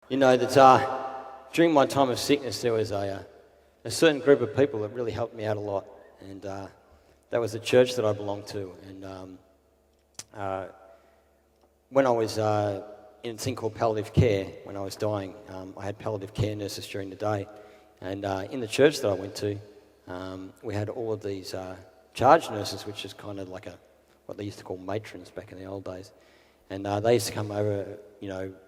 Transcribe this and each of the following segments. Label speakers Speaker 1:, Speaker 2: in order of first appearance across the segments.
Speaker 1: You know that during my time of sickness, there was a certain group of people that really helped me out a lot, and that was the church that I belonged to. And when I was in a thing called palliative care, when I was dying, I had palliative care nurses during the day, and in the church that I went to, we had all of these charge nurses, which is kind of like what they used to call matrons back in the old days. And they used to come over,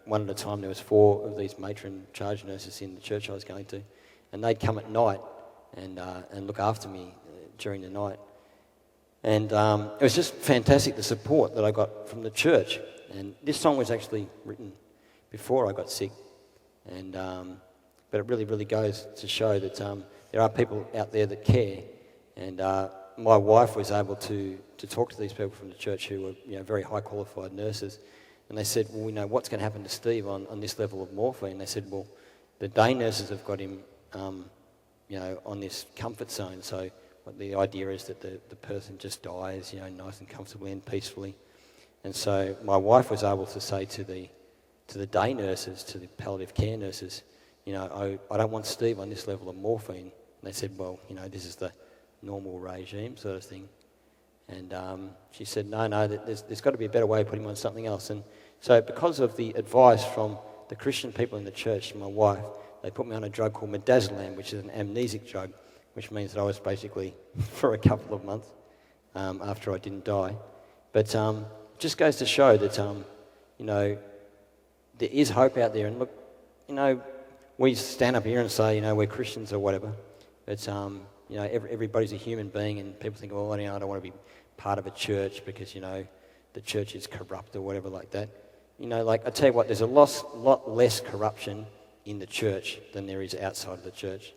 Speaker 1: one at a time. There was 4 of these matron charge nurses in the church I was going to. And they'd come at night and look after me during the night. And it was just fantastic, the support that I got from the church. And this song was actually written before I got sick. And but it really, really goes to show that there are people out there that care. And my wife was able to talk to these people from the church who were very high qualified nurses, and they said, well, we know what's going to happen to Steve on this level of morphine. They said, well, the day nurses have got him on this comfort zone, so what the idea is that the person just dies nice and comfortably and peacefully. And so my wife was able to say to the day nurses, to the palliative care nurses, I don't want Steve on this level of morphine. And they said, well, this is the normal regime sort of thing. And she said, no, there's got to be a better way of putting him on something else. And so because of the advice from the Christian people in the church, my wife, they put me on a drug called midazolam, which is an amnesic drug, which means that I was basically for a couple of months after I didn't die. But it just goes to show that, there is hope out there. And look, we stand up here and say, we're Christians or whatever, but everybody's a human being, and people think, well, I don't want to be part of a church because, the church is corrupt or whatever like that. I tell you what, there's a lot less corruption in the church than there is outside of the church.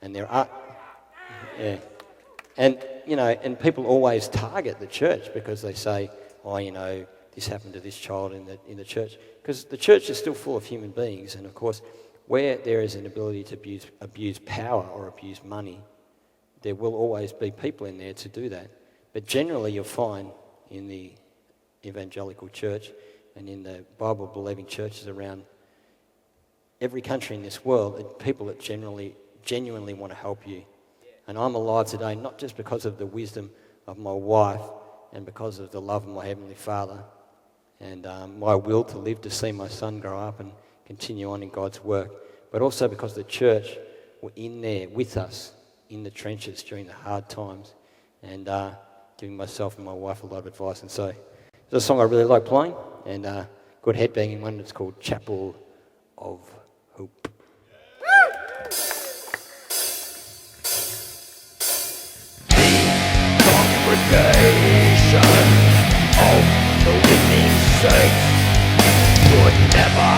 Speaker 1: And there are, and people always target the church because they say, this happened to this child in the church. Because the church is still full of human beings, and of course, where there is an ability to abuse power or abuse money, there will always be people in there to do that. But generally you'll find in the evangelical church and in the Bible-believing churches around every country in this world, people that genuinely want to help you. And I'm alive today not just because of the wisdom of my wife and because of the love of my Heavenly Father and my will to live to see my son grow up and continue on in God's work, but also because the church were in there with us in the trenches during the hard times and giving myself and my wife a lot of advice. And so there's a song I really like playing and good headbanging one that's called Chapel of Hope.
Speaker 2: Congregation of the winning saints would never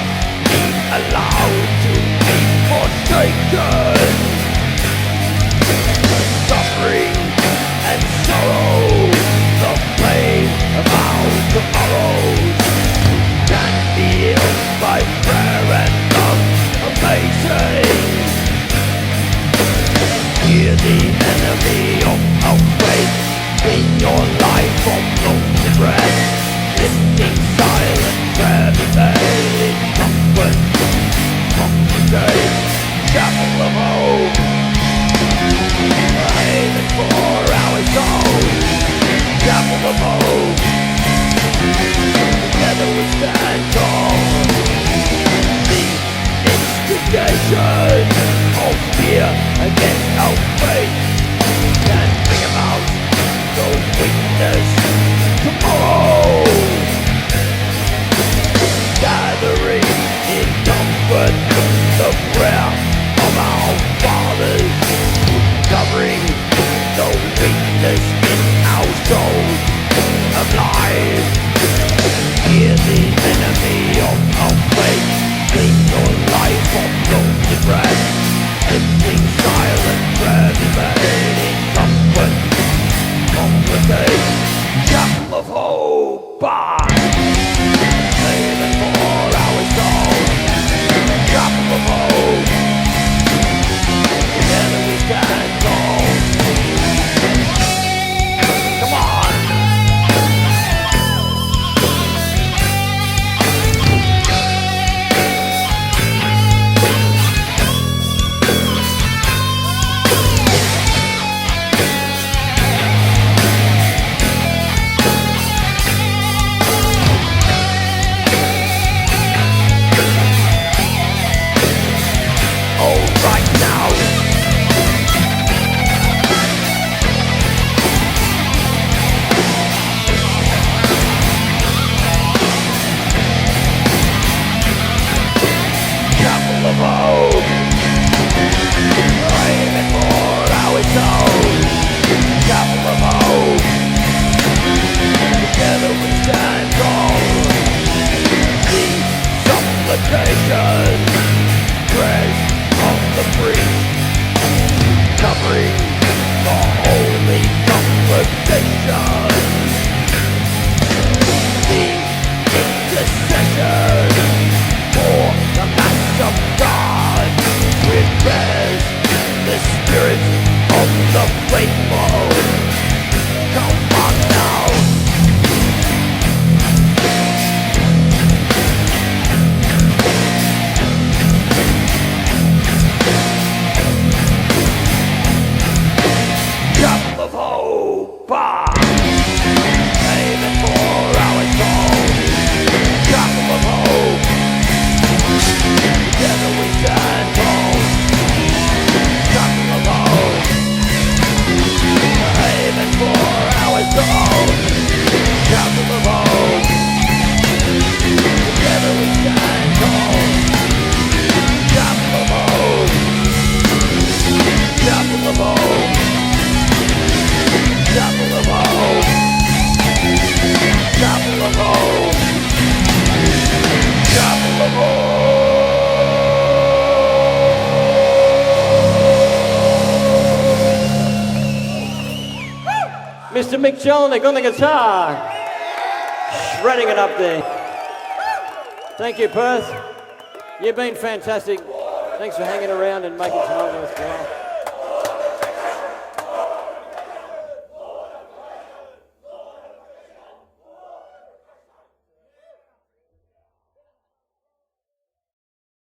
Speaker 2: be allowed to be forsaken. Suffering and sorrow, the pain of our tomorrows, can be healed by prayer and love amazing. Hear the enemy of our faith in your life from lonely breath, lifting silent prayer today, comfort, congregate, chapel of hope. Haven for our souls, chapel of hope. Together we stand tall. The instigation of fear against our faith can bring about the weakness tomorrow. Gathering in comfort, the prayer of our fathers, covering the weakness in our souls of life. Hear the enemy of our faith, clean your life from lonely breath, lifting silent prayer made in comfort, congregate, chapel of hope. Haven for our souls, chapel of hope. Together we stand tall. Come on. of hope, aiming for our souls. Chapel of hope, together we stand tall. The supplication, praise of the priest, covering the holy congregation. The intercession for the mass of God prepares the spirit of the faithful. Come on now. Chapel of hope, aiming for our souls. Chapel of hope, together we stand tall. Chapel of hope, aiming for our souls. Chapel of hope, together we stand tall. Chapel of hope, chapel of hope. Chapel of hope, chapel of hope, chapel of hope.
Speaker 1: Mr. Mick Jolnick on the guitar. Shredding it up there. Thank you, Perth. You've been fantastic. Thanks for hanging around and making time with us.